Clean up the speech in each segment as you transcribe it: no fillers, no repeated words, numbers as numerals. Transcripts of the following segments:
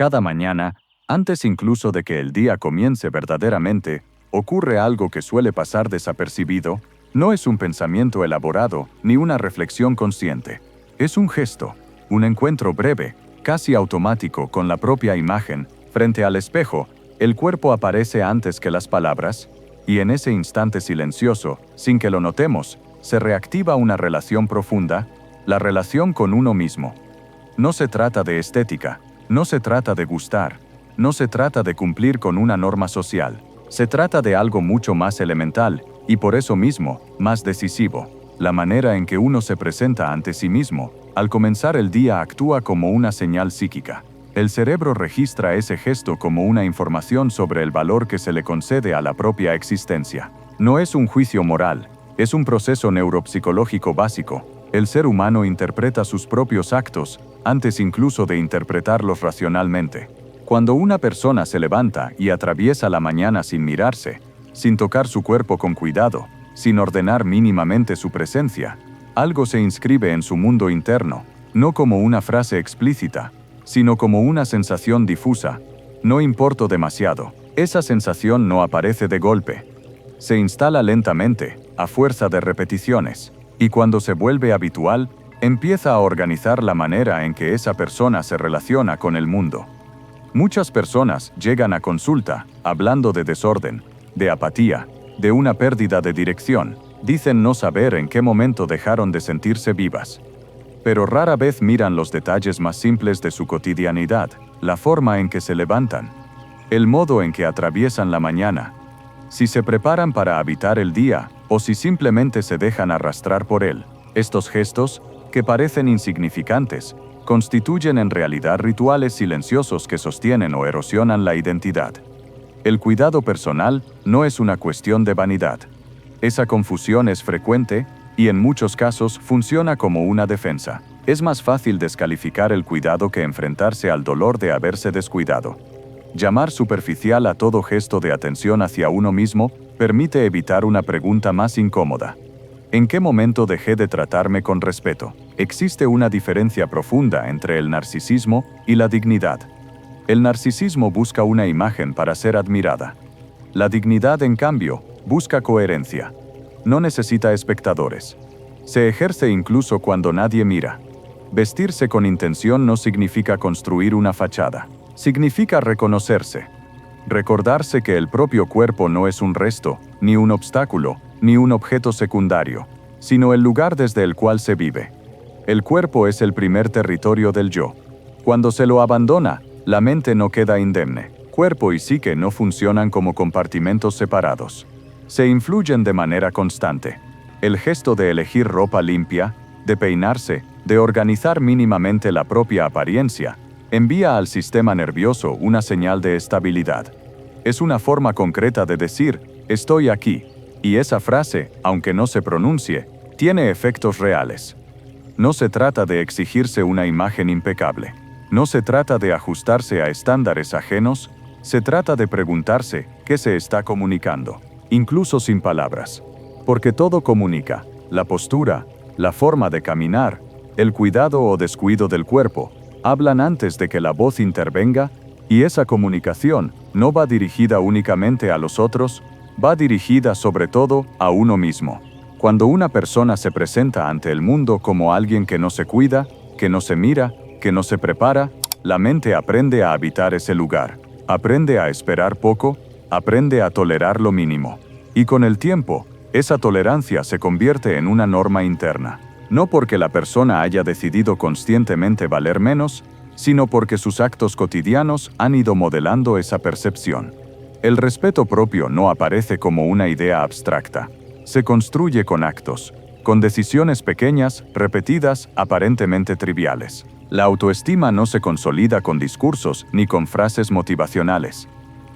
Cada mañana, antes incluso de que el día comience verdaderamente, ocurre algo que suele pasar desapercibido. No es un pensamiento elaborado ni una reflexión consciente. Es un gesto, un encuentro breve, casi automático con la propia imagen. Frente al espejo, el cuerpo aparece antes que las palabras, y en ese instante silencioso, sin que lo notemos, se reactiva una relación profunda, la relación con uno mismo. No se trata de estética, no se trata de gustar, no se trata de cumplir con una norma social. Se trata de algo mucho más elemental, y por eso mismo, más decisivo. La manera en que uno se presenta ante sí mismo, al comenzar el día actúa como una señal psíquica. El cerebro registra ese gesto como una información sobre el valor que se le concede a la propia existencia. No es un juicio moral, es un proceso neuropsicológico básico. El ser humano interpreta sus propios actos, antes incluso de interpretarlos racionalmente. Cuando una persona se levanta y atraviesa la mañana sin mirarse, sin tocar su cuerpo con cuidado, sin ordenar mínimamente su presencia, algo se inscribe en su mundo interno, no como una frase explícita, sino como una sensación difusa. No importo demasiado. Esa sensación no aparece de golpe. Se instala lentamente, a fuerza de repeticiones, y cuando se vuelve habitual, empieza a organizar la manera en que esa persona se relaciona con el mundo. Muchas personas llegan a consulta hablando de desorden, de apatía, de una pérdida de dirección. Dicen no saber en qué momento dejaron de sentirse vivas. Pero rara vez miran los detalles más simples de su cotidianidad, la forma en que se levantan, el modo en que atraviesan la mañana, si se preparan para habitar el día o si simplemente se dejan arrastrar por él. Estos gestos, que parecen insignificantes, constituyen en realidad rituales silenciosos que sostienen o erosionan la identidad. El cuidado personal no es una cuestión de vanidad. Esa confusión es frecuente y en muchos casos funciona como una defensa. Es más fácil descalificar el cuidado que enfrentarse al dolor de haberse descuidado. Llamar superficial a todo gesto de atención hacia uno mismo permite evitar una pregunta más incómoda. ¿En qué momento dejé de tratarme con respeto? Existe una diferencia profunda entre el narcisismo y la dignidad. El narcisismo busca una imagen para ser admirada. La dignidad, en cambio, busca coherencia. No necesita espectadores. Se ejerce incluso cuando nadie mira. Vestirse con intención no significa construir una fachada. Significa reconocerse. Recordarse que el propio cuerpo no es un resto, ni un obstáculo, ni un objeto secundario, sino el lugar desde el cual se vive. El cuerpo es el primer territorio del yo. Cuando se lo abandona, la mente no queda indemne. Cuerpo y psique no funcionan como compartimentos separados. Se influyen de manera constante. El gesto de elegir ropa limpia, de peinarse, de organizar mínimamente la propia apariencia, envía al sistema nervioso una señal de estabilidad. Es una forma concreta de decir, estoy aquí, y esa frase, aunque no se pronuncie, tiene efectos reales. No se trata de exigirse una imagen impecable. No se trata de ajustarse a estándares ajenos, se trata de preguntarse qué se está comunicando, incluso sin palabras. Porque todo comunica, la postura, la forma de caminar, el cuidado o descuido del cuerpo, hablan antes de que la voz intervenga, y esa comunicación no va dirigida únicamente a los otros, va dirigida sobre todo a uno mismo. Cuando una persona se presenta ante el mundo como alguien que no se cuida, que no se mira, que no se prepara, la mente aprende a habitar ese lugar, aprende a esperar poco, aprende a tolerar lo mínimo. Y con el tiempo, esa tolerancia se convierte en una norma interna. No porque la persona haya decidido conscientemente valer menos, sino porque sus actos cotidianos han ido modelando esa percepción. El respeto propio no aparece como una idea abstracta. Se construye con actos, con decisiones pequeñas, repetidas, aparentemente triviales. La autoestima no se consolida con discursos ni con frases motivacionales.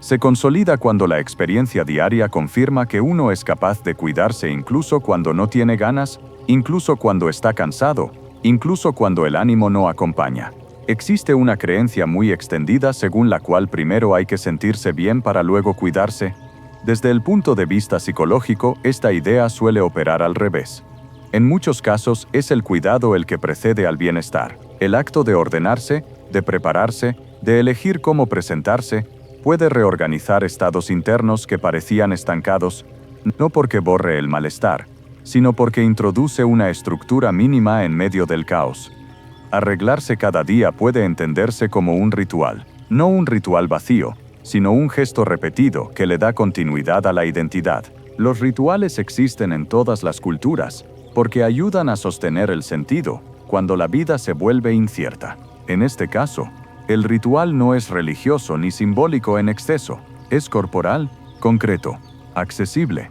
Se consolida cuando la experiencia diaria confirma que uno es capaz de cuidarse incluso cuando no tiene ganas, incluso cuando está cansado, incluso cuando el ánimo no acompaña. Existe una creencia muy extendida según la cual primero hay que sentirse bien para luego cuidarse. Desde el punto de vista psicológico, esta idea suele operar al revés. En muchos casos es el cuidado el que precede al bienestar. El acto de ordenarse, de prepararse, de elegir cómo presentarse, puede reorganizar estados internos que parecían estancados, no porque borre el malestar, sino porque introduce una estructura mínima en medio del caos. Arreglarse cada día puede entenderse como un ritual, no un ritual vacío, sino un gesto repetido que le da continuidad a la identidad. Los rituales existen en todas las culturas, porque ayudan a sostener el sentido cuando la vida se vuelve incierta. En este caso, el ritual no es religioso ni simbólico en exceso, es corporal, concreto, accesible.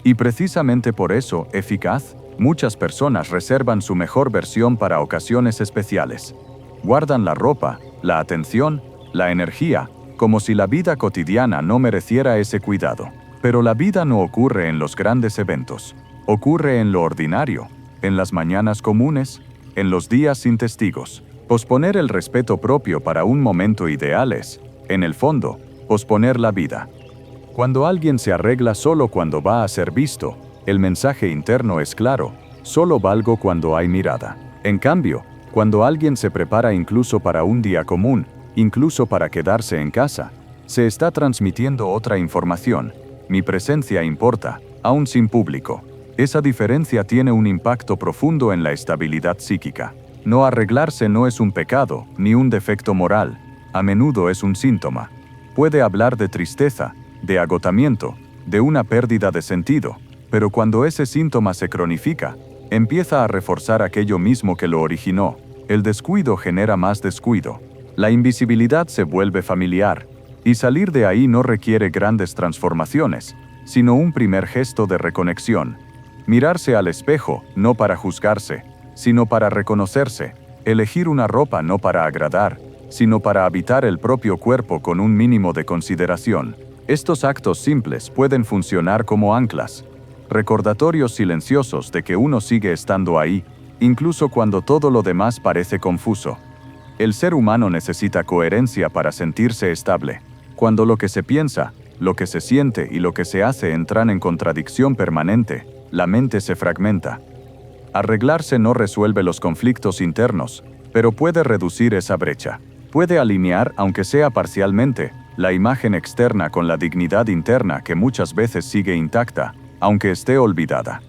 Y precisamente por eso, eficaz. Muchas personas reservan su mejor versión para ocasiones especiales. Guardan la ropa, la atención, la energía, como si la vida cotidiana no mereciera ese cuidado. Pero la vida no ocurre en los grandes eventos. Ocurre en lo ordinario, en las mañanas comunes, en los días sin testigos. Posponer el respeto propio para un momento ideal es, en el fondo, posponer la vida. Cuando alguien se arregla solo cuando va a ser visto, el mensaje interno es claro: solo valgo cuando hay mirada. En cambio, cuando alguien se prepara incluso para un día común, incluso para quedarse en casa, se está transmitiendo otra información: mi presencia importa, aún sin público. Esa diferencia tiene un impacto profundo en la estabilidad psíquica. No arreglarse no es un pecado, ni un defecto moral. A menudo es un síntoma. Puede hablar de tristeza, de agotamiento, de una pérdida de sentido, pero cuando ese síntoma se cronifica, empieza a reforzar aquello mismo que lo originó. El descuido genera más descuido. La invisibilidad se vuelve familiar, y salir de ahí no requiere grandes transformaciones, sino un primer gesto de reconexión. Mirarse al espejo, no para juzgarse, sino para reconocerse. Elegir una ropa no para agradar, sino para habitar el propio cuerpo con un mínimo de consideración. Estos actos simples pueden funcionar como anclas, recordatorios silenciosos de que uno sigue estando ahí, incluso cuando todo lo demás parece confuso. El ser humano necesita coherencia para sentirse estable. Cuando lo que se piensa, lo que se siente y lo que se hace entran en contradicción permanente, la mente se fragmenta. Arreglarse no resuelve los conflictos internos, pero puede reducir esa brecha. Puede alinear, aunque sea parcialmente, la imagen externa con la dignidad interna que muchas veces sigue intacta, aunque esté olvidada.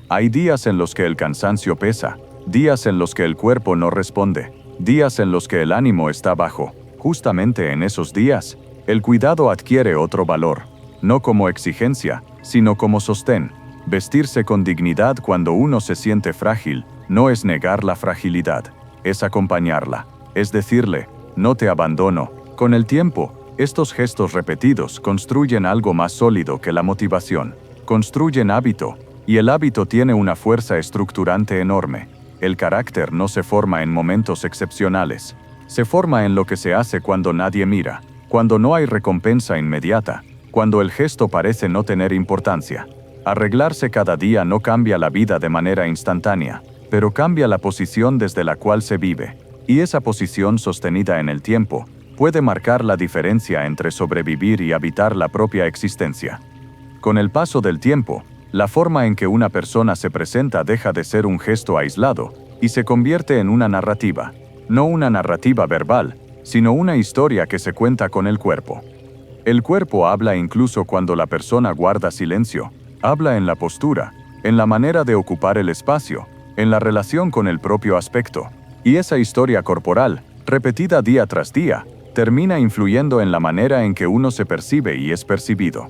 Hay días en los que el cansancio pesa, días en los que el cuerpo no responde, días en los que el ánimo está bajo. Justamente en esos días, el cuidado adquiere otro valor, no como exigencia, sino como sostén. Vestirse con dignidad cuando uno se siente frágil no es negar la fragilidad, es acompañarla, es decirle: no te abandono. Con el tiempo, estos gestos repetidos construyen algo más sólido que la motivación. Construyen hábito, y el hábito tiene una fuerza estructurante enorme. El carácter no se forma en momentos excepcionales, se forma en lo que se hace cuando nadie mira, cuando no hay recompensa inmediata, cuando el gesto parece no tener importancia. Arreglarse cada día no cambia la vida de manera instantánea, pero cambia la posición desde la cual se vive, y esa posición sostenida en el tiempo puede marcar la diferencia entre sobrevivir y habitar la propia existencia. Con el paso del tiempo, la forma en que una persona se presenta deja de ser un gesto aislado y se convierte en una narrativa, no una narrativa verbal, sino una historia que se cuenta con el cuerpo. El cuerpo habla incluso cuando la persona guarda silencio. Habla en la postura, en la manera de ocupar el espacio, en la relación con el propio aspecto. Y esa historia corporal, repetida día tras día, termina influyendo en la manera en que uno se percibe y es percibido.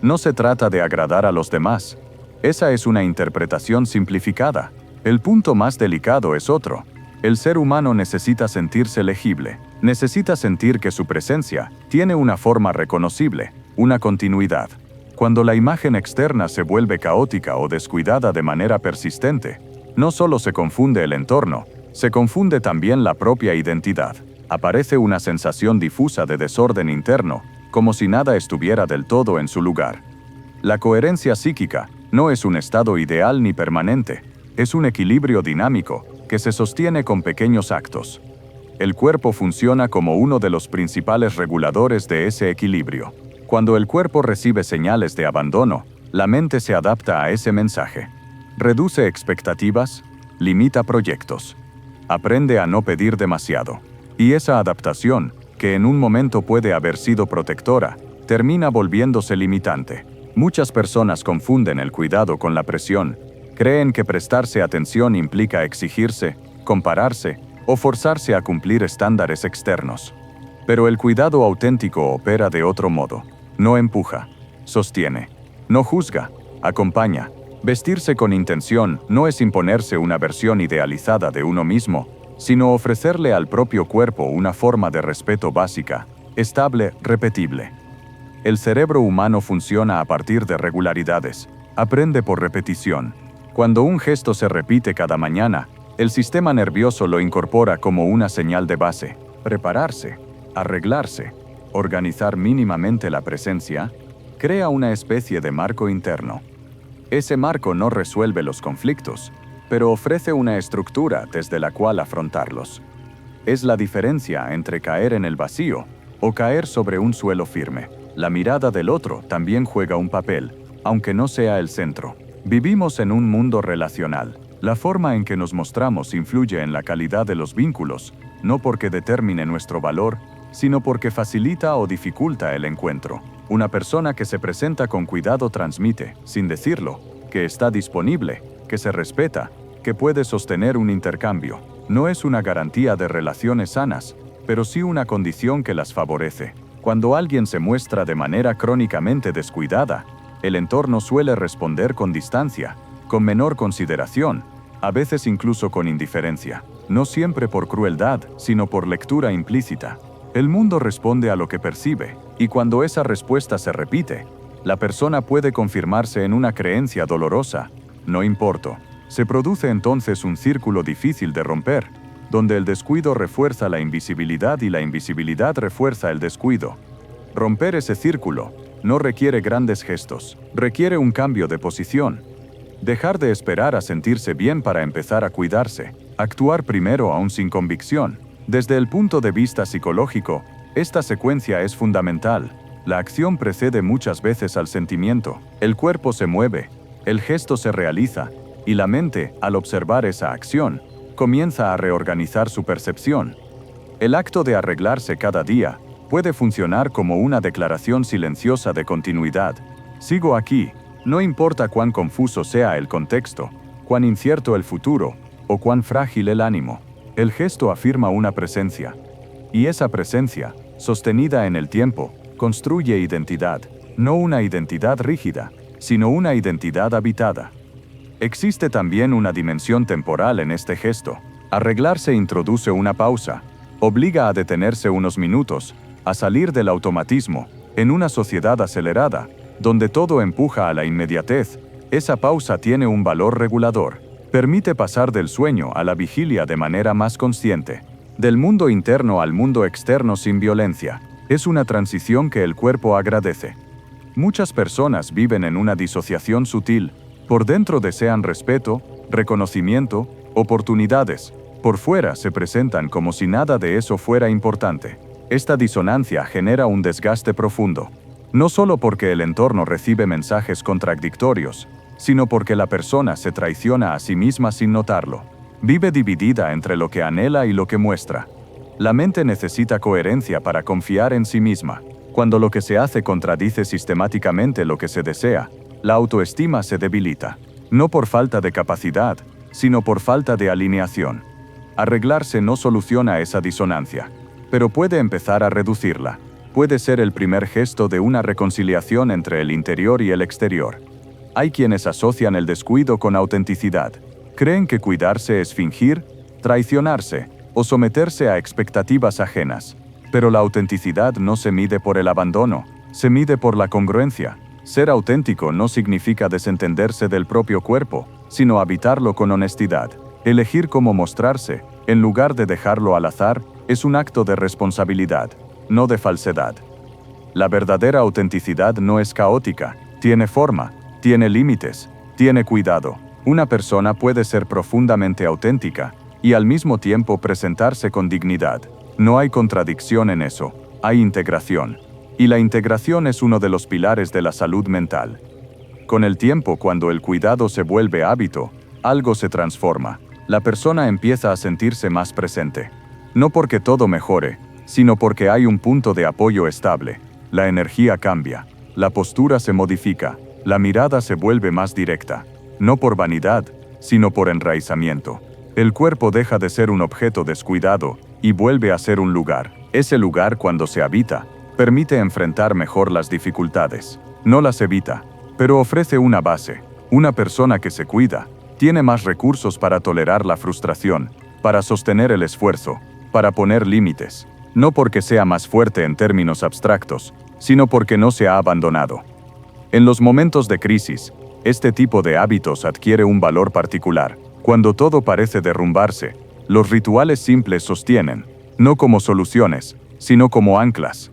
No se trata de agradar a los demás. Esa es una interpretación simplificada. El punto más delicado es otro. El ser humano necesita sentirse legible. Necesita sentir que su presencia tiene una forma reconocible, una continuidad. Cuando la imagen externa se vuelve caótica o descuidada de manera persistente, no solo se confunde el entorno, se confunde también la propia identidad. Aparece una sensación difusa de desorden interno, como si nada estuviera del todo en su lugar. La coherencia psíquica no es un estado ideal ni permanente, es un equilibrio dinámico que se sostiene con pequeños actos. El cuerpo funciona como uno de los principales reguladores de ese equilibrio. Cuando el cuerpo recibe señales de abandono, la mente se adapta a ese mensaje. Reduce expectativas, limita proyectos. Aprende a no pedir demasiado. Y esa adaptación, que en un momento puede haber sido protectora, termina volviéndose limitante. Muchas personas confunden el cuidado con la presión. Creen que prestarse atención implica exigirse, compararse o forzarse a cumplir estándares externos. Pero el cuidado auténtico opera de otro modo. No empuja, sostiene, no juzga, acompaña. Vestirse con intención no es imponerse una versión idealizada de uno mismo, sino ofrecerle al propio cuerpo una forma de respeto básica, estable, repetible. El cerebro humano funciona a partir de regularidades, aprende por repetición. Cuando un gesto se repite cada mañana, el sistema nervioso lo incorpora como una señal de base. Prepararse, arreglarse, organizar mínimamente la presencia, crea una especie de marco interno. Ese marco no resuelve los conflictos, pero ofrece una estructura desde la cual afrontarlos. Es la diferencia entre caer en el vacío o caer sobre un suelo firme. La mirada del otro también juega un papel, aunque no sea el centro. Vivimos en un mundo relacional. La forma en que nos mostramos influye en la calidad de los vínculos, no porque determine nuestro valor, sino porque facilita o dificulta el encuentro. Una persona que se presenta con cuidado transmite, sin decirlo, que está disponible, que se respeta, que puede sostener un intercambio. No es una garantía de relaciones sanas, pero sí una condición que las favorece. Cuando alguien se muestra de manera crónicamente descuidada, el entorno suele responder con distancia, con menor consideración, a veces incluso con indiferencia. No siempre por crueldad, sino por lectura implícita. El mundo responde a lo que percibe, y cuando esa respuesta se repite, la persona puede confirmarse en una creencia dolorosa: no importo. Se produce entonces un círculo difícil de romper, donde el descuido refuerza la invisibilidad y la invisibilidad refuerza el descuido. Romper ese círculo no requiere grandes gestos, requiere un cambio de posición. Dejar de esperar a sentirse bien para empezar a cuidarse, actuar primero aún sin convicción. Desde el punto de vista psicológico, esta secuencia es fundamental. La acción precede muchas veces al sentimiento, el cuerpo se mueve, el gesto se realiza, y la mente, al observar esa acción, comienza a reorganizar su percepción. El acto de arreglarse cada día puede funcionar como una declaración silenciosa de continuidad. Sigo aquí, no importa cuán confuso sea el contexto, cuán incierto el futuro, o cuán frágil el ánimo. El gesto afirma una presencia, y esa presencia, sostenida en el tiempo, construye identidad, no una identidad rígida, sino una identidad habitada. Existe también una dimensión temporal en este gesto. Arreglarse introduce una pausa, obliga a detenerse unos minutos, a salir del automatismo. En una sociedad acelerada, donde todo empuja a la inmediatez, esa pausa tiene un valor regulador. Permite pasar del sueño a la vigilia de manera más consciente, del mundo interno al mundo externo sin violencia. Es una transición que el cuerpo agradece. Muchas personas viven en una disociación sutil. Por dentro desean respeto, reconocimiento, oportunidades. Por fuera se presentan como si nada de eso fuera importante. Esta disonancia genera un desgaste profundo. No solo porque el entorno recibe mensajes contradictorios, sino porque la persona se traiciona a sí misma sin notarlo. Vive dividida entre lo que anhela y lo que muestra. La mente necesita coherencia para confiar en sí misma. Cuando lo que se hace contradice sistemáticamente lo que se desea, la autoestima se debilita. No por falta de capacidad, sino por falta de alineación. Arreglarse no soluciona esa disonancia, pero puede empezar a reducirla. Puede ser el primer gesto de una reconciliación entre el interior y el exterior. Hay quienes asocian el descuido con autenticidad. Creen que cuidarse es fingir, traicionarse o someterse a expectativas ajenas. Pero la autenticidad no se mide por el abandono, se mide por la congruencia. Ser auténtico no significa desentenderse del propio cuerpo, sino habitarlo con honestidad. Elegir cómo mostrarse, en lugar de dejarlo al azar, es un acto de responsabilidad, no de falsedad. La verdadera autenticidad no es caótica, tiene forma, tiene límites, tiene cuidado. Una persona puede ser profundamente auténtica y al mismo tiempo presentarse con dignidad. No hay contradicción en eso, hay integración. Y la integración es uno de los pilares de la salud mental. Con el tiempo, cuando el cuidado se vuelve hábito, algo se transforma. La persona empieza a sentirse más presente. No porque todo mejore, sino porque hay un punto de apoyo estable. La energía cambia, la postura se modifica, la mirada se vuelve más directa, no por vanidad, sino por enraizamiento. El cuerpo deja de ser un objeto descuidado y vuelve a ser un lugar. Ese lugar, cuando se habita, permite enfrentar mejor las dificultades. No las evita, pero ofrece una base. Una persona que se cuida tiene más recursos para tolerar la frustración, para sostener el esfuerzo, para poner límites, no porque sea más fuerte en términos abstractos, sino porque no se ha abandonado. En los momentos de crisis, este tipo de hábitos adquiere un valor particular. Cuando todo parece derrumbarse, los rituales simples sostienen, no como soluciones, sino como anclas.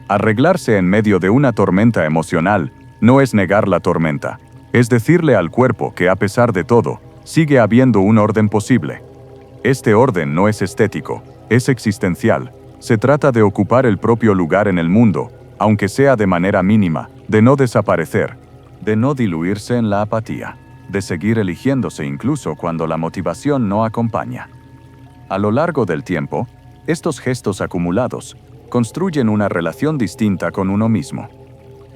Arreglarse en medio de una tormenta emocional no es negar la tormenta, es decirle al cuerpo que a pesar de todo, sigue habiendo un orden posible. Este orden no es estético, es existencial. Se trata de ocupar el propio lugar en el mundo, aunque sea de manera mínima, de no desaparecer, de no diluirse en la apatía, de seguir eligiéndose incluso cuando la motivación no acompaña. A lo largo del tiempo, estos gestos acumulados construyen una relación distinta con uno mismo.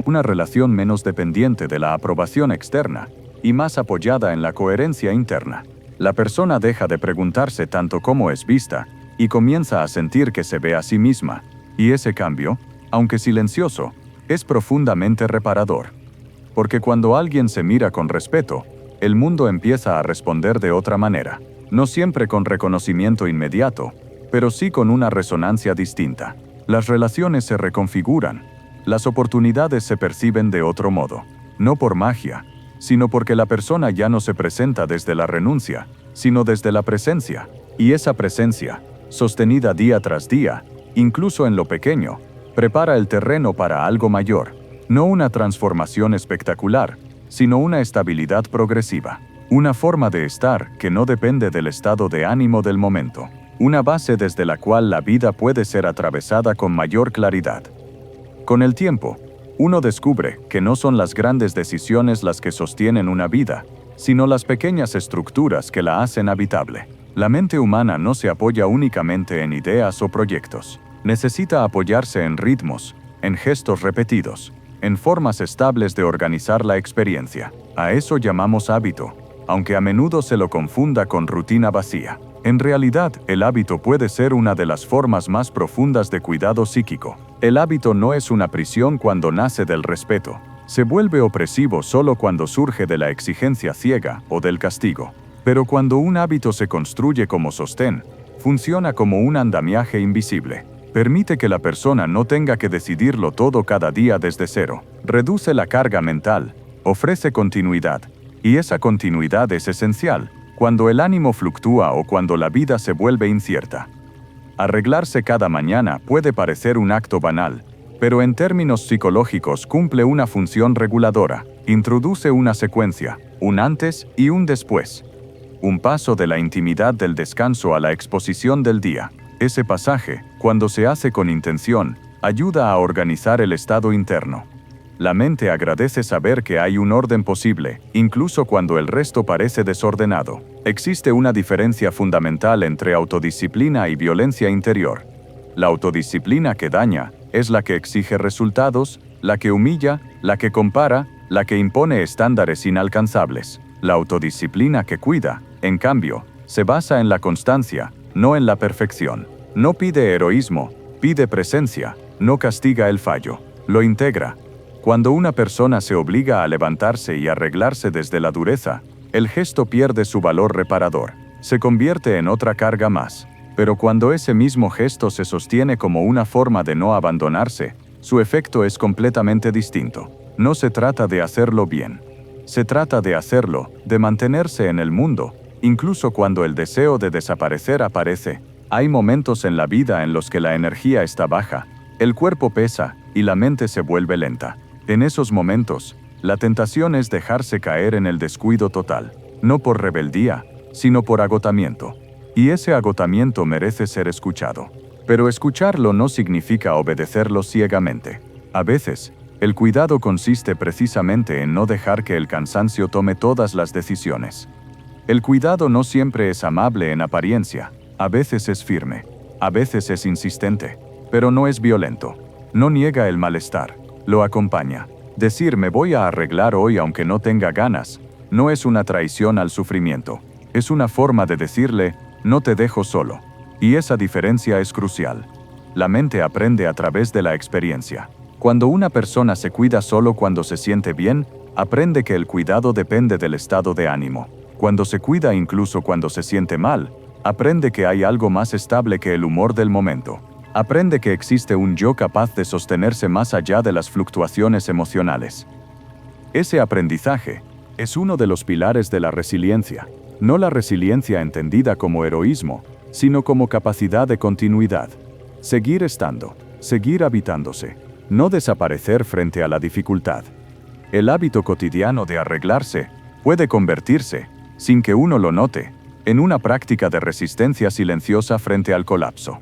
Una relación menos dependiente de la aprobación externa y más apoyada en la coherencia interna. La persona deja de preguntarse tanto cómo es vista y comienza a sentir que se ve a sí misma, y ese cambio, aunque silencioso, es profundamente reparador. Porque cuando alguien se mira con respeto, el mundo empieza a responder de otra manera, no siempre con reconocimiento inmediato, pero sí con una resonancia distinta. Las relaciones se reconfiguran, las oportunidades se perciben de otro modo, no por magia, sino porque la persona ya no se presenta desde la renuncia, sino desde la presencia, y esa presencia, sostenida día tras día, incluso en lo pequeño, prepara el terreno para algo mayor, no una transformación espectacular, sino una estabilidad progresiva, una forma de estar que no depende del estado de ánimo del momento, una base desde la cual la vida puede ser atravesada con mayor claridad. Con el tiempo, uno descubre que no son las grandes decisiones las que sostienen una vida, sino las pequeñas estructuras que la hacen habitable. La mente humana no se apoya únicamente en ideas o proyectos. Necesita apoyarse en ritmos, en gestos repetidos, en formas estables de organizar la experiencia. A eso llamamos hábito, aunque a menudo se lo confunda con rutina vacía. En realidad, el hábito puede ser una de las formas más profundas de cuidado psíquico. El hábito no es una prisión cuando nace del respeto. Se vuelve opresivo solo cuando surge de la exigencia ciega o del castigo. Pero cuando un hábito se construye como sostén, funciona como un andamiaje invisible. Permite que la persona no tenga que decidirlo todo cada día desde cero. Reduce la carga mental, ofrece continuidad. Y esa continuidad es esencial cuando el ánimo fluctúa o cuando la vida se vuelve incierta. Arreglarse cada mañana puede parecer un acto banal, pero en términos psicológicos cumple una función reguladora. Introduce una secuencia, un antes y un después. Un paso de la intimidad del descanso a la exposición del día. Ese pasaje, cuando se hace con intención, ayuda a organizar el estado interno. La mente agradece saber que hay un orden posible, incluso cuando el resto parece desordenado. Existe una diferencia fundamental entre autodisciplina y violencia interior. La autodisciplina que daña es la que exige resultados, la que humilla, la que compara, la que impone estándares inalcanzables. La autodisciplina que cuida, en cambio, se basa en la constancia, no en la perfección. No pide heroísmo, pide presencia, no castiga el fallo, lo integra. Cuando una persona se obliga a levantarse y arreglarse desde la dureza, el gesto pierde su valor reparador, se convierte en otra carga más. Pero cuando ese mismo gesto se sostiene como una forma de no abandonarse, su efecto es completamente distinto. No se trata de hacerlo bien. Se trata de hacerlo, de mantenerse en el mundo, incluso cuando el deseo de desaparecer aparece. Hay momentos en la vida en los que la energía está baja, el cuerpo pesa y la mente se vuelve lenta. En esos momentos, la tentación es dejarse caer en el descuido total, no por rebeldía, sino por agotamiento. Y ese agotamiento merece ser escuchado. Pero escucharlo no significa obedecerlo ciegamente. A veces, el cuidado consiste precisamente en no dejar que el cansancio tome todas las decisiones. El cuidado no siempre es amable en apariencia, a veces es firme, A veces es insistente, pero no es violento. No niega el malestar, lo acompaña. Decir me voy a arreglar hoy aunque no tenga ganas, no es una traición al sufrimiento. Es una forma de decirle, no te dejo solo. Y esa diferencia es crucial. La mente aprende a través de la experiencia. Cuando una persona se cuida solo cuando se siente bien, aprende que el cuidado depende del estado de ánimo. Cuando se cuida incluso cuando se siente mal, aprende que hay algo más estable que el humor del momento. Aprende que existe un yo capaz de sostenerse más allá de las fluctuaciones emocionales. Ese aprendizaje es uno de los pilares de la resiliencia. No la resiliencia entendida como heroísmo, sino como capacidad de continuidad. Seguir estando, seguir habitándose, no desaparecer frente a la dificultad. El hábito cotidiano de arreglarse puede convertirse, sin que uno lo note, en una práctica de resistencia silenciosa frente al colapso.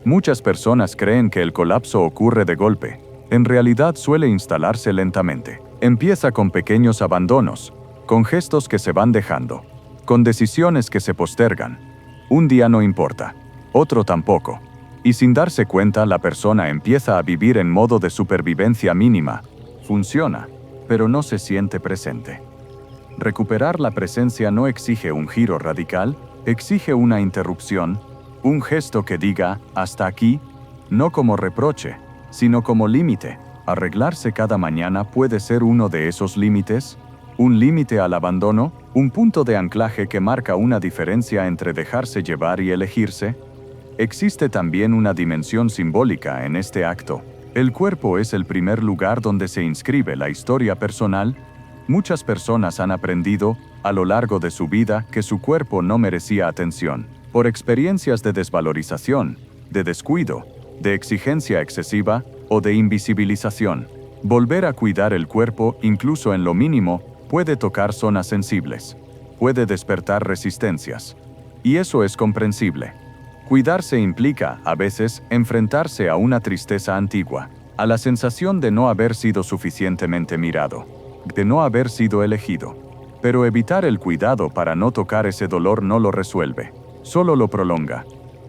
Muchas personas creen que el colapso ocurre de golpe. En realidad suele instalarse lentamente. Empieza con pequeños abandonos, con gestos que se van dejando, con decisiones que se postergan. Un día no importa, otro tampoco. Y sin darse cuenta, la persona empieza a vivir en modo de supervivencia mínima. Funciona, pero no se siente presente. Recuperar la presencia no exige un giro radical, exige una interrupción, un gesto que diga, hasta aquí, no como reproche, sino como límite. Arreglarse cada mañana puede ser uno de esos límites, un límite al abandono, un punto de anclaje que marca una diferencia entre dejarse llevar y elegirse. Existe también una dimensión simbólica en este acto. El cuerpo es el primer lugar donde se inscribe la historia personal. Muchas personas han aprendido, a lo largo de su vida, que su cuerpo no merecía atención, por experiencias de desvalorización, de descuido, de exigencia excesiva o de invisibilización. Volver a cuidar el cuerpo, incluso en lo mínimo, puede tocar zonas sensibles, puede despertar resistencias. Y eso es comprensible. Cuidarse implica, a veces, enfrentarse a una tristeza antigua, a la sensación de no haber sido suficientemente mirado, de no haber sido elegido. Pero evitar el cuidado para no tocar ese dolor no lo resuelve, solo lo prolonga.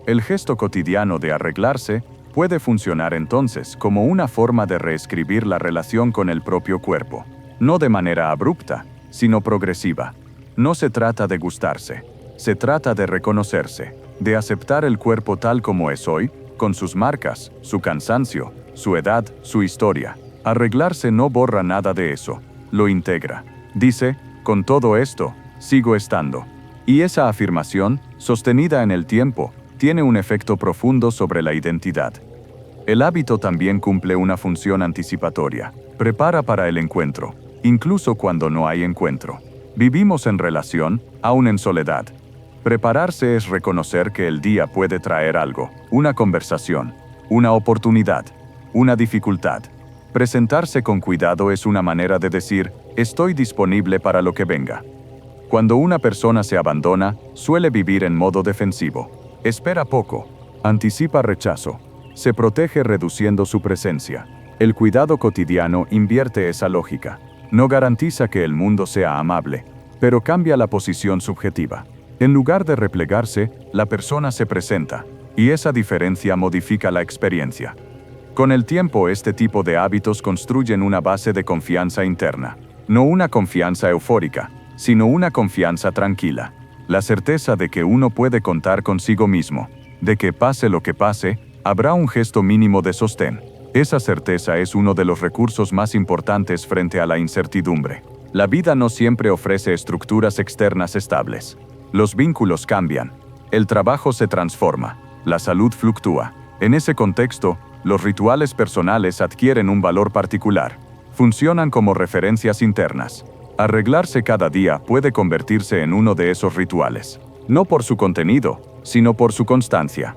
El gesto cotidiano de arreglarse puede funcionar entonces como una forma de reescribir la relación con el propio cuerpo, no de manera abrupta, sino progresiva. No se trata de gustarse, se trata de reconocerse, de aceptar el cuerpo tal como es hoy, con sus marcas, su cansancio, su edad, su historia. Arreglarse no borra nada de eso, lo integra. Dice, con todo esto, sigo estando. Y esa afirmación, sostenida en el tiempo, tiene un efecto profundo sobre la identidad. El hábito también cumple una función anticipatoria. Prepara para el encuentro, incluso cuando no hay encuentro. Vivimos en relación, aún en soledad. Prepararse es reconocer que el día puede traer algo, una conversación, una oportunidad, una dificultad. Presentarse con cuidado es una manera de decir, estoy disponible para lo que venga. Cuando una persona se abandona, suele vivir en modo defensivo. Espera poco, anticipa rechazo, se protege reduciendo su presencia. El cuidado cotidiano invierte esa lógica. No garantiza que el mundo sea amable, pero cambia la posición subjetiva. En lugar de replegarse, la persona se presenta, y esa diferencia modifica la experiencia. Con el tiempo, este tipo de hábitos construyen una base de confianza interna. No una confianza eufórica, sino una confianza tranquila. La certeza de que uno puede contar consigo mismo, de que pase lo que pase, habrá un gesto mínimo de sostén. Esa certeza es uno de los recursos más importantes frente a la incertidumbre. La vida no siempre ofrece estructuras externas estables. Los vínculos cambian, el trabajo se transforma, la salud fluctúa. En ese contexto, los rituales personales adquieren un valor particular. Funcionan como referencias internas. Arreglarse cada día puede convertirse en uno de esos rituales, no por su contenido, sino por su constancia.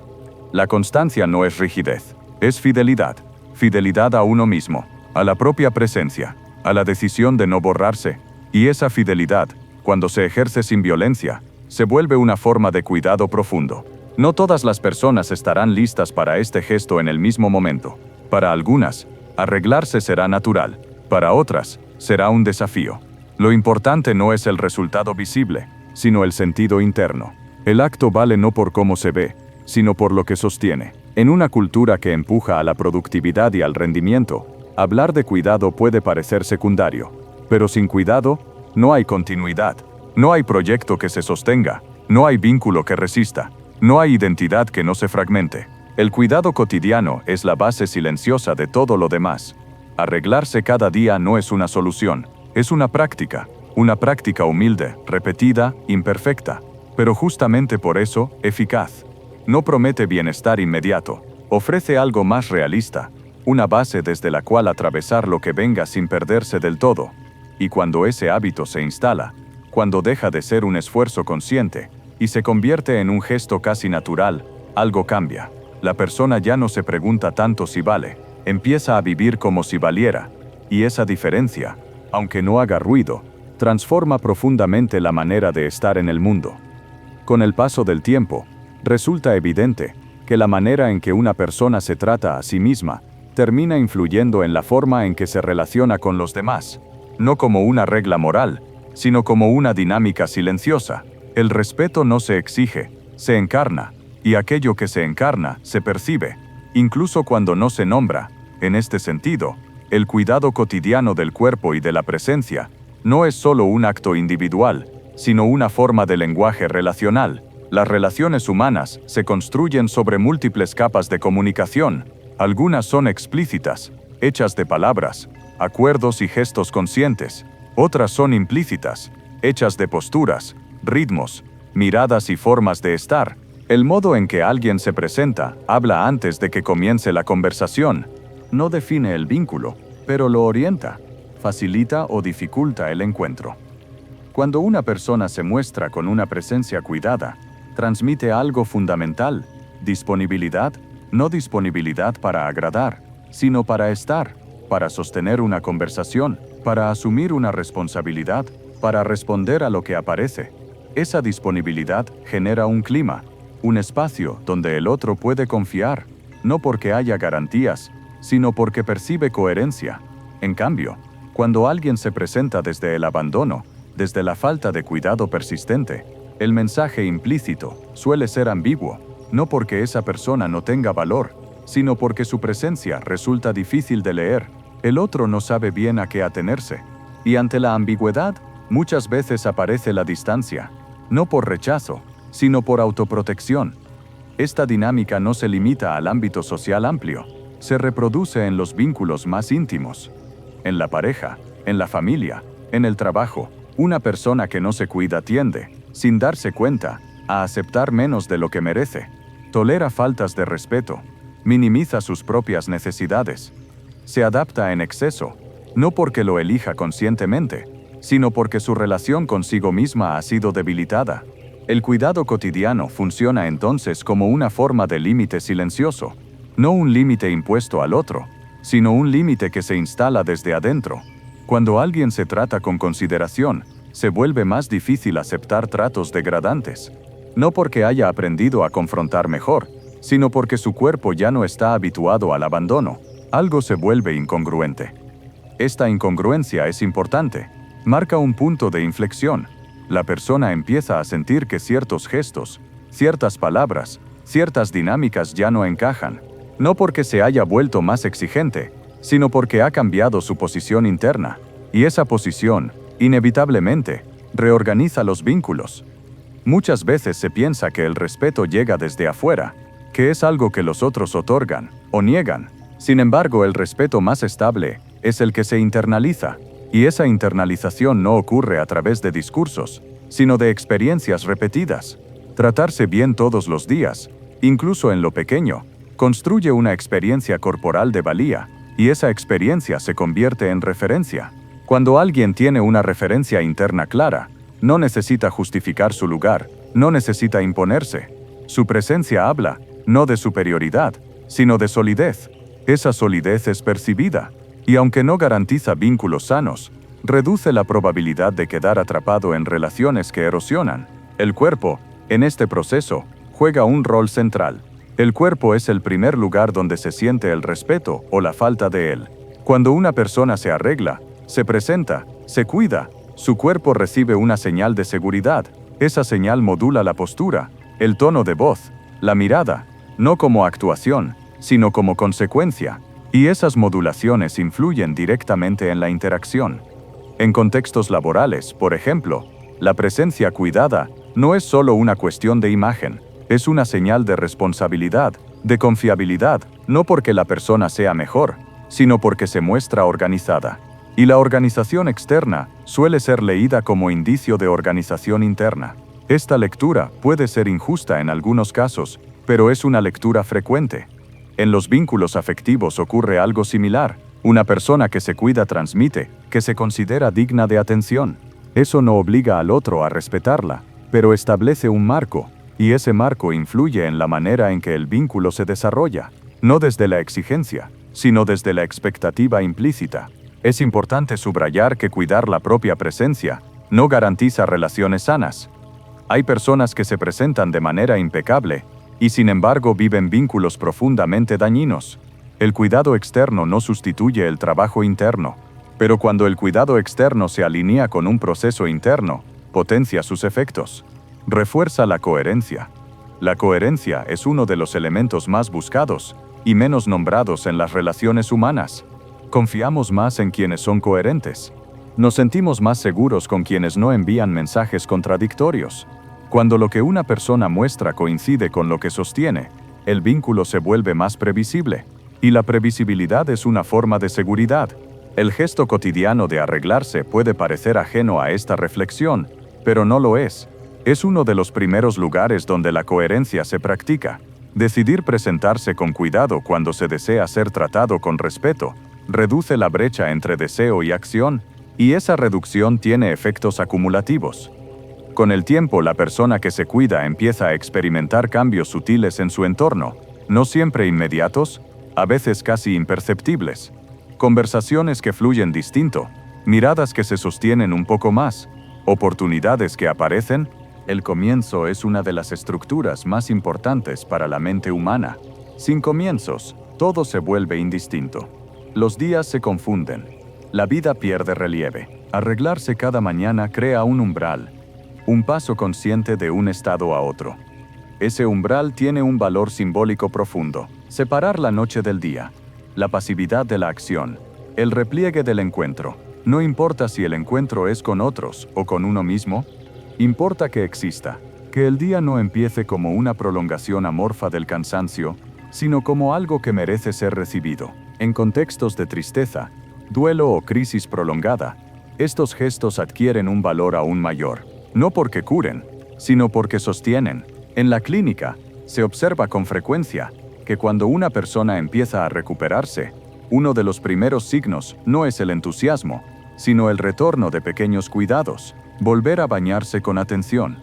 La constancia no es rigidez, es fidelidad. Fidelidad a uno mismo, a la propia presencia, a la decisión de no borrarse. Y esa fidelidad, cuando se ejerce sin violencia, se vuelve una forma de cuidado profundo. No todas las personas estarán listas para este gesto en el mismo momento. Para algunas, arreglarse será natural. Para otras, será un desafío. Lo importante no es el resultado visible, sino el sentido interno. El acto vale no por cómo se ve, sino por lo que sostiene. En una cultura que empuja a la productividad y al rendimiento, hablar de cuidado puede parecer secundario. Pero sin cuidado, no hay continuidad, no hay proyecto que se sostenga, no hay vínculo que resista, no hay identidad que no se fragmente. El cuidado cotidiano es la base silenciosa de todo lo demás. Arreglarse cada día no es una solución, es una práctica humilde, repetida, imperfecta, pero justamente por eso, eficaz. No promete bienestar inmediato, ofrece algo más realista, una base desde la cual atravesar lo que venga sin perderse del todo. Y cuando ese hábito se instala, cuando deja de ser un esfuerzo consciente y se convierte en un gesto casi natural, algo cambia. La persona ya no se pregunta tanto si vale, empieza a vivir como si valiera, y esa diferencia, aunque no haga ruido, transforma profundamente la manera de estar en el mundo. Con el paso del tiempo, resulta evidente que la manera en que una persona se trata a sí misma termina influyendo en la forma en que se relaciona con los demás, no como una regla moral, sino como una dinámica silenciosa. El respeto no se exige, se encarna, y aquello que se encarna se percibe, incluso cuando no se nombra. En este sentido, el cuidado cotidiano del cuerpo y de la presencia no es solo un acto individual, sino una forma de lenguaje relacional. Las relaciones humanas se construyen sobre múltiples capas de comunicación. Algunas son explícitas, hechas de palabras, acuerdos y gestos conscientes. Otras son implícitas, hechas de posturas, ritmos, miradas y formas de estar. El modo en que alguien se presenta, habla antes de que comience la conversación. No define el vínculo, pero lo orienta, facilita o dificulta el encuentro. Cuando una persona se muestra con una presencia cuidada, transmite algo fundamental: disponibilidad, no disponibilidad para agradar, sino para estar, para sostener una conversación, para asumir una responsabilidad, para responder a lo que aparece. Esa disponibilidad genera un clima, un espacio donde el otro puede confiar, no porque haya garantías, sino porque percibe coherencia. En cambio, cuando alguien se presenta desde el abandono, desde la falta de cuidado persistente, el mensaje implícito suele ser ambiguo, no porque esa persona no tenga valor, sino porque su presencia resulta difícil de leer. El otro no sabe bien a qué atenerse. Y ante la ambigüedad, muchas veces aparece la distancia, no por rechazo, sino por autoprotección. Esta dinámica no se limita al ámbito social amplio, se reproduce en los vínculos más íntimos. En la pareja, en la familia, en el trabajo, una persona que no se cuida tiende, sin darse cuenta, a aceptar menos de lo que merece. Tolera faltas de respeto, minimiza sus propias necesidades. Se adapta en exceso, no porque lo elija conscientemente, sino porque su relación consigo misma ha sido debilitada. El cuidado cotidiano funciona entonces como una forma de límite silencioso, no un límite impuesto al otro, sino un límite que se instala desde adentro. Cuando alguien se trata con consideración, se vuelve más difícil aceptar tratos degradantes, no porque haya aprendido a confrontar mejor, sino porque su cuerpo ya no está habituado al abandono. Algo se vuelve incongruente. Esta incongruencia es importante, marca un punto de inflexión. La persona empieza a sentir que ciertos gestos, ciertas palabras, ciertas dinámicas ya no encajan, no porque se haya vuelto más exigente, sino porque ha cambiado su posición interna, y esa posición, inevitablemente, reorganiza los vínculos. Muchas veces se piensa que el respeto llega desde afuera, que es algo que los otros otorgan o niegan. Sin embargo, el respeto más estable es el que se internaliza, y esa internalización no ocurre a través de discursos, sino de experiencias repetidas. Tratarse bien todos los días, incluso en lo pequeño, construye una experiencia corporal de valía, y esa experiencia se convierte en referencia. Cuando alguien tiene una referencia interna clara, no necesita justificar su lugar, no necesita imponerse. Su presencia habla, no de superioridad, sino de solidez. Esa solidez es percibida, y aunque no garantiza vínculos sanos, reduce la probabilidad de quedar atrapado en relaciones que erosionan. El cuerpo, en este proceso, juega un rol central. El cuerpo es el primer lugar donde se siente el respeto o la falta de él. Cuando una persona se arregla, se presenta, se cuida, su cuerpo recibe una señal de seguridad. Esa señal modula la postura, el tono de voz, la mirada, no como actuación, sino como consecuencia, y esas modulaciones influyen directamente en la interacción. En contextos laborales, por ejemplo, la presencia cuidada no es solo una cuestión de imagen, es una señal de responsabilidad, de confiabilidad, no porque la persona sea mejor, sino porque se muestra organizada. Y la organización externa suele ser leída como indicio de organización interna. Esta lectura puede ser injusta en algunos casos, pero es una lectura frecuente. En los vínculos afectivos ocurre algo similar. Una persona que se cuida transmite que se considera digna de atención. Eso no obliga al otro a respetarla, pero establece un marco, y ese marco influye en la manera en que el vínculo se desarrolla, no desde la exigencia, sino desde la expectativa implícita. Es importante subrayar que cuidar la propia presencia no garantiza relaciones sanas. Hay personas que se presentan de manera impecable y sin embargo viven vínculos profundamente dañinos. El cuidado externo no sustituye el trabajo interno, pero cuando el cuidado externo se alinea con un proceso interno, potencia sus efectos. Refuerza la coherencia. La coherencia es uno de los elementos más buscados y menos nombrados en las relaciones humanas. Confiamos más en quienes son coherentes. Nos sentimos más seguros con quienes no envían mensajes contradictorios. Cuando lo que una persona muestra coincide con lo que sostiene, el vínculo se vuelve más previsible. Y la previsibilidad es una forma de seguridad. El gesto cotidiano de arreglarse puede parecer ajeno a esta reflexión, pero no lo es. Es uno de los primeros lugares donde la coherencia se practica. Decidir presentarse con cuidado cuando se desea ser tratado con respeto reduce la brecha entre deseo y acción, y esa reducción tiene efectos acumulativos. Con el tiempo, la persona que se cuida empieza a experimentar cambios sutiles en su entorno, no siempre inmediatos, a veces casi imperceptibles. Conversaciones que fluyen distinto, miradas que se sostienen un poco más, oportunidades que aparecen. El comienzo es una de las estructuras más importantes para la mente humana. Sin comienzos, todo se vuelve indistinto. Los días se confunden. La vida pierde relieve. Arreglarse cada mañana crea un umbral, un paso consciente de un estado a otro. Ese umbral tiene un valor simbólico profundo. Separar la noche del día, la pasividad de la acción, el repliegue del encuentro. No importa si el encuentro es con otros o con uno mismo, importa que exista, que el día no empiece como una prolongación amorfa del cansancio, sino como algo que merece ser recibido. En contextos de tristeza, duelo o crisis prolongada, estos gestos adquieren un valor aún mayor, no porque curen, sino porque sostienen. En la clínica, se observa con frecuencia que cuando una persona empieza a recuperarse, uno de los primeros signos no es el entusiasmo, sino el retorno de pequeños cuidados, volver a bañarse con atención,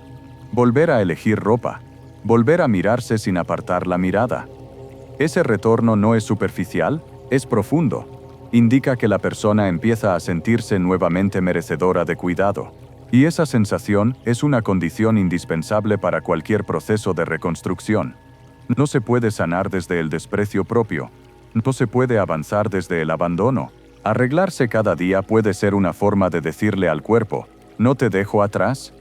volver a elegir ropa, volver a mirarse sin apartar la mirada. Ese retorno no es superficial, es profundo. Indica que la persona empieza a sentirse nuevamente merecedora de cuidado. Y esa sensación es una condición indispensable para cualquier proceso de reconstrucción. No se puede sanar desde el desprecio propio. No se puede avanzar desde el abandono. Arreglarse cada día puede ser una forma de decirle al cuerpo, no te dejo atrás.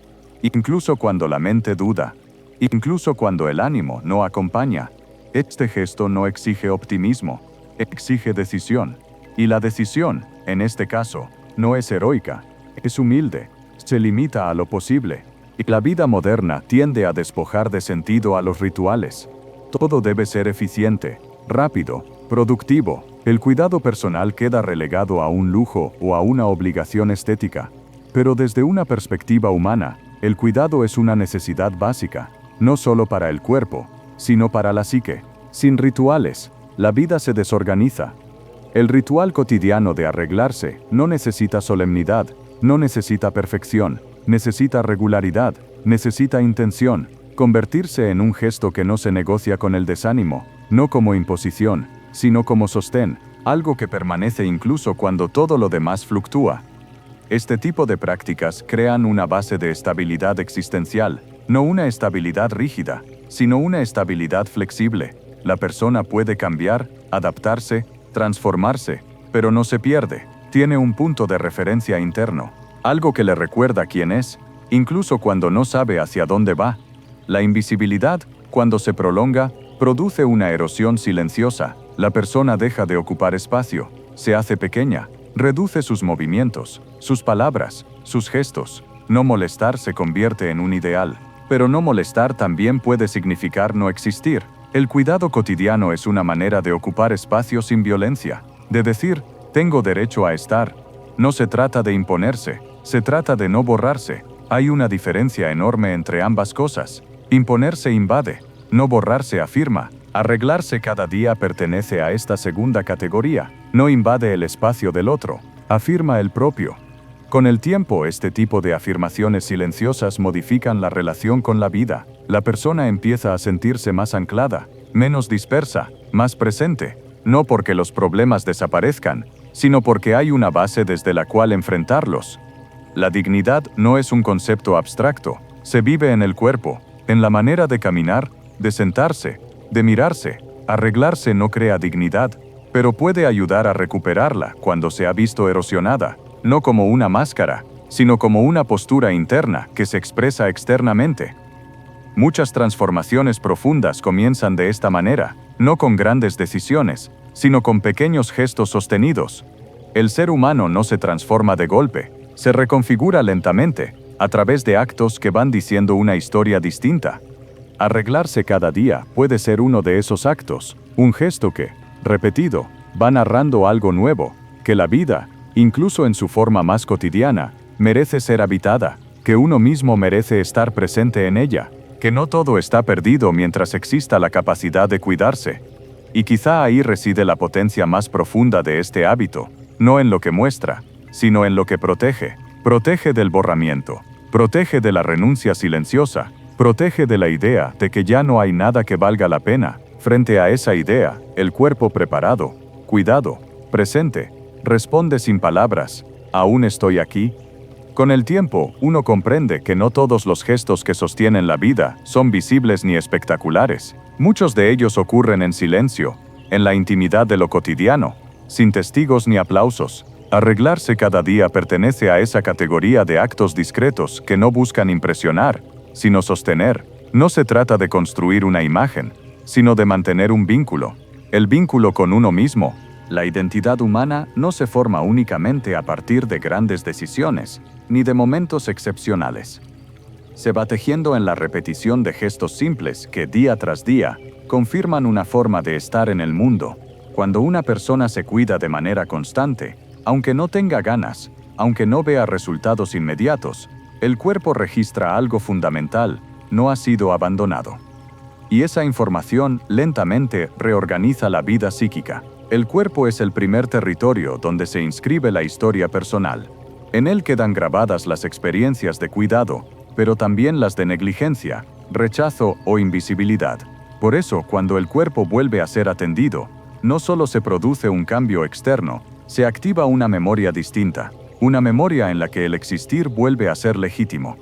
Incluso cuando la mente duda. Incluso cuando el ánimo no acompaña. Este gesto no exige optimismo. Exige decisión. Y la decisión, en este caso, no es heroica, es humilde, se limita a lo posible. Y la vida moderna tiende a despojar de sentido a los rituales. Todo debe ser eficiente, rápido, productivo. El cuidado personal queda relegado a un lujo o a una obligación estética. Pero desde una perspectiva humana, el cuidado es una necesidad básica, no solo para el cuerpo, sino para la psique. Sin rituales, la vida se desorganiza. El ritual cotidiano de arreglarse no necesita solemnidad, no necesita perfección, necesita regularidad, necesita intención, convertirse en un gesto que no se negocia con el desánimo, no como imposición, sino como sostén, algo que permanece incluso cuando todo lo demás fluctúa. Este tipo de prácticas crean una base de estabilidad existencial, no una estabilidad rígida, sino una estabilidad flexible. La persona puede cambiar, adaptarse, transformarse, pero no se pierde. Tiene un punto de referencia interno, algo que le recuerda quién es, incluso cuando no sabe hacia dónde va. La invisibilidad Cuando se prolonga, produce una erosión silenciosa. La persona deja de ocupar espacio, se hace pequeña, reduce sus movimientos, sus palabras, sus gestos. No molestar se convierte en un ideal, pero no molestar también puede significar no existir. El cuidado cotidiano es una manera de ocupar espacio sin violencia, de decir, tengo derecho a estar. No se trata de imponerse, se trata de no borrarse. Hay una diferencia enorme entre ambas cosas. Imponerse invade, no borrarse afirma. Arreglarse cada día pertenece a esta segunda categoría, no invade el espacio del otro, afirma el propio. Con el tiempo, este tipo de afirmaciones silenciosas modifican la relación con la vida. La persona empieza a sentirse más anclada, menos dispersa, más presente, no porque los problemas desaparezcan, sino porque hay una base desde la cual enfrentarlos. La dignidad no es un concepto abstracto, se vive en el cuerpo, en la manera de caminar, de sentarse, de mirarse. Arreglarse no crea dignidad, pero puede ayudar a recuperarla cuando se ha visto erosionada, no como una máscara, sino como una postura interna que se expresa externamente. Muchas transformaciones profundas comienzan de esta manera, no con grandes decisiones, sino con pequeños gestos sostenidos. El ser humano no se transforma de golpe, se reconfigura lentamente, a través de actos que van diciendo una historia distinta. Arreglarse cada día puede ser uno de esos actos, un gesto que, repetido, va narrando algo nuevo, que la vida, incluso en su forma más cotidiana, merece ser habitada, que uno mismo merece estar presente en ella, que no todo está perdido mientras exista la capacidad de cuidarse. Y quizá ahí reside la potencia más profunda de este hábito, no en lo que muestra, sino en lo que protege. Protege del borramiento, protege de la renuncia silenciosa, protege de la idea de que ya no hay nada que valga la pena. Frente a esa idea, el cuerpo preparado, cuidado, presente, responde sin palabras, ¿aún estoy aquí? Con el tiempo, uno comprende que no todos los gestos que sostienen la vida son visibles ni espectaculares. Muchos de ellos ocurren en silencio, en la intimidad de lo cotidiano, sin testigos ni aplausos. Arreglarse cada día pertenece a esa categoría de actos discretos que no buscan impresionar, sino sostener. No se trata de construir una imagen, sino de mantener un vínculo. El vínculo con uno mismo. La identidad humana no se forma únicamente a partir de grandes decisiones, ni de momentos excepcionales. Se va tejiendo en la repetición de gestos simples que, día tras día, confirman una forma de estar en el mundo. Cuando una persona se cuida de manera constante, aunque no tenga ganas, aunque no vea resultados inmediatos, el cuerpo registra algo fundamental: no ha sido abandonado. Y esa información lentamente reorganiza la vida psíquica. El cuerpo es el primer territorio donde se inscribe la historia personal. En él quedan grabadas las experiencias de cuidado, pero también las de negligencia, rechazo o invisibilidad. Por eso, cuando el cuerpo vuelve a ser atendido, no solo se produce un cambio externo, se activa una memoria distinta, una memoria en la que el existir vuelve a ser legítimo.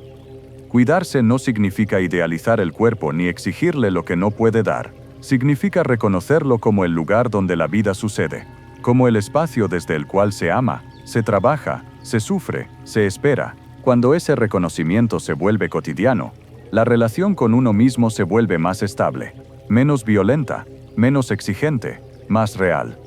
Cuidarse no significa idealizar el cuerpo ni exigirle lo que no puede dar. Significa reconocerlo como el lugar donde la vida sucede, como el espacio desde el cual se ama, se trabaja, se sufre, se espera. Cuando ese reconocimiento se vuelve cotidiano, la relación con uno mismo se vuelve más estable, menos violenta, menos exigente, más real.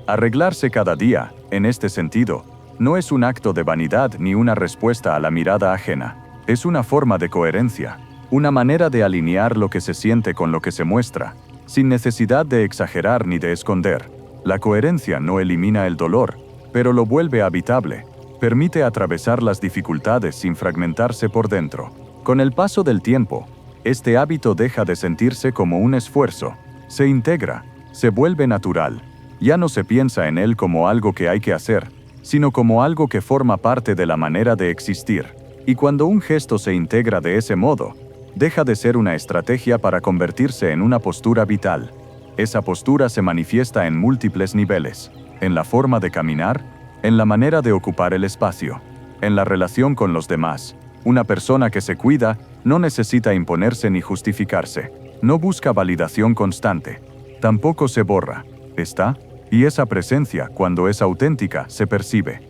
Arreglarse cada día, en este sentido, no es un acto de vanidad ni una respuesta a la mirada ajena. Es una forma de coherencia, una manera de alinear lo que se siente con lo que se muestra, sin necesidad de exagerar ni de esconder. La coherencia no elimina el dolor, pero lo vuelve habitable, permite atravesar las dificultades sin fragmentarse por dentro. Con el paso del tiempo, este hábito deja de sentirse como un esfuerzo, se integra, se vuelve natural. Ya no se piensa en él como algo que hay que hacer, sino como algo que forma parte de la manera de existir. Y cuando un gesto se integra de ese modo, deja de ser una estrategia para convertirse en una postura vital. Esa postura se manifiesta en múltiples niveles, en la forma de caminar, en la manera de ocupar el espacio, en la relación con los demás. Una persona que se cuida no necesita imponerse ni justificarse, no busca validación constante, tampoco se borra, está, y esa presencia, cuando es auténtica, se percibe.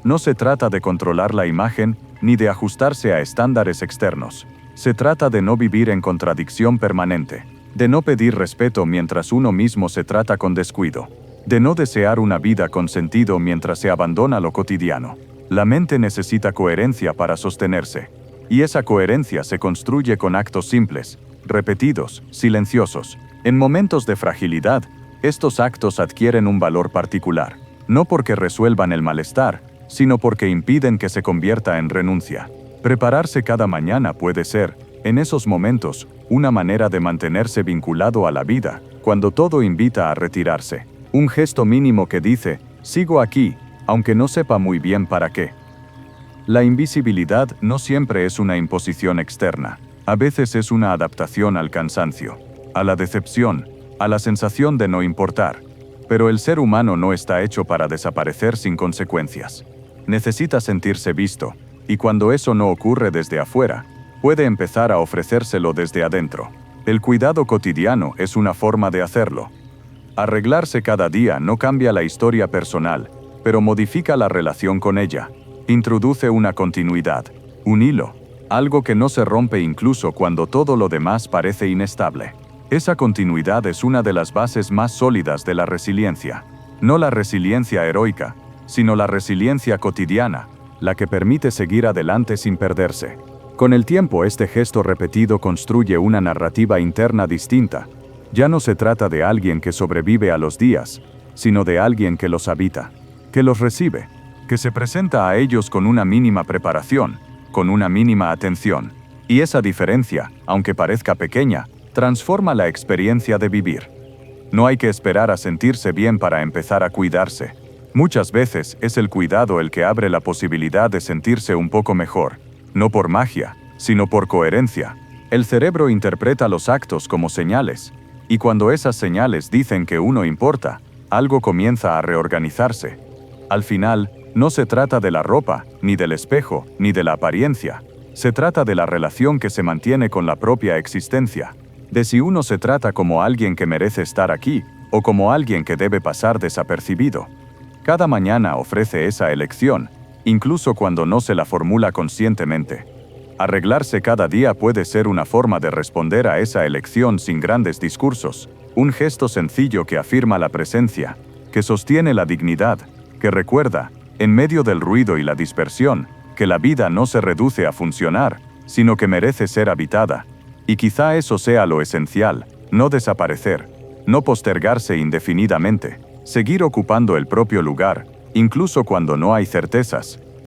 No se trata de controlar la imagen, ni de ajustarse a estándares externos. Se trata de no vivir en contradicción permanente. de no pedir respeto mientras uno mismo se trata con descuido, de no desear una vida con sentido mientras se abandona lo cotidiano. La mente necesita coherencia para sostenerse, y esa coherencia se construye con actos simples, repetidos, silenciosos. En momentos de fragilidad, estos actos adquieren un valor particular, no porque resuelvan el malestar, sino porque impiden que se convierta en renuncia. Prepararse cada mañana puede ser, en esos momentos, una manera de mantenerse vinculado a la vida, cuando todo invita a retirarse. Un gesto mínimo que dice, sigo aquí, aunque no sepa muy bien para qué. La invisibilidad no siempre es una imposición externa. A veces es una adaptación al cansancio, a la decepción, a la sensación de no importar. Pero el ser humano no está hecho para desaparecer sin consecuencias. Necesita sentirse visto, y cuando eso no ocurre desde afuera, puede empezar a ofrecérselo desde adentro. El cuidado cotidiano es una forma de hacerlo. Arreglarse cada día no cambia la historia personal, pero modifica la relación con ella. Introduce una continuidad, un hilo, algo que no se rompe incluso cuando todo lo demás parece inestable. Esa continuidad es una de las bases más sólidas de la resiliencia. No la resiliencia heroica, sino la resiliencia cotidiana, la que permite seguir adelante sin perderse. Con el tiempo, este gesto repetido construye una narrativa interna distinta. Ya no se trata de alguien que sobrevive a los días, sino de alguien que los habita, que los recibe, que se presenta a ellos con una mínima preparación, con una mínima atención. Y esa diferencia, aunque parezca pequeña, transforma la experiencia de vivir. No hay que esperar a sentirse bien para empezar a cuidarse. Muchas veces es el cuidado el que abre la posibilidad de sentirse un poco mejor, no por magia, sino por coherencia. El cerebro interpreta los actos como señales, y cuando esas señales dicen que uno importa, algo comienza a reorganizarse. Al final, no se trata de la ropa, ni del espejo, ni de la apariencia. Se trata de la relación que se mantiene con la propia existencia. De si uno se trata como alguien que merece estar aquí, o como alguien que debe pasar desapercibido. Cada mañana ofrece esa elección, incluso cuando no se la formula conscientemente. Arreglarse cada día puede ser una forma de responder a esa elección sin grandes discursos, un gesto sencillo que afirma la presencia, que sostiene la dignidad, que recuerda, en medio del ruido y la dispersión, que la vida no se reduce a funcionar, sino que merece ser habitada. Y quizá eso sea lo esencial, no desaparecer, no postergarse indefinidamente, seguir ocupando el propio lugar, incluso cuando no hay certezas,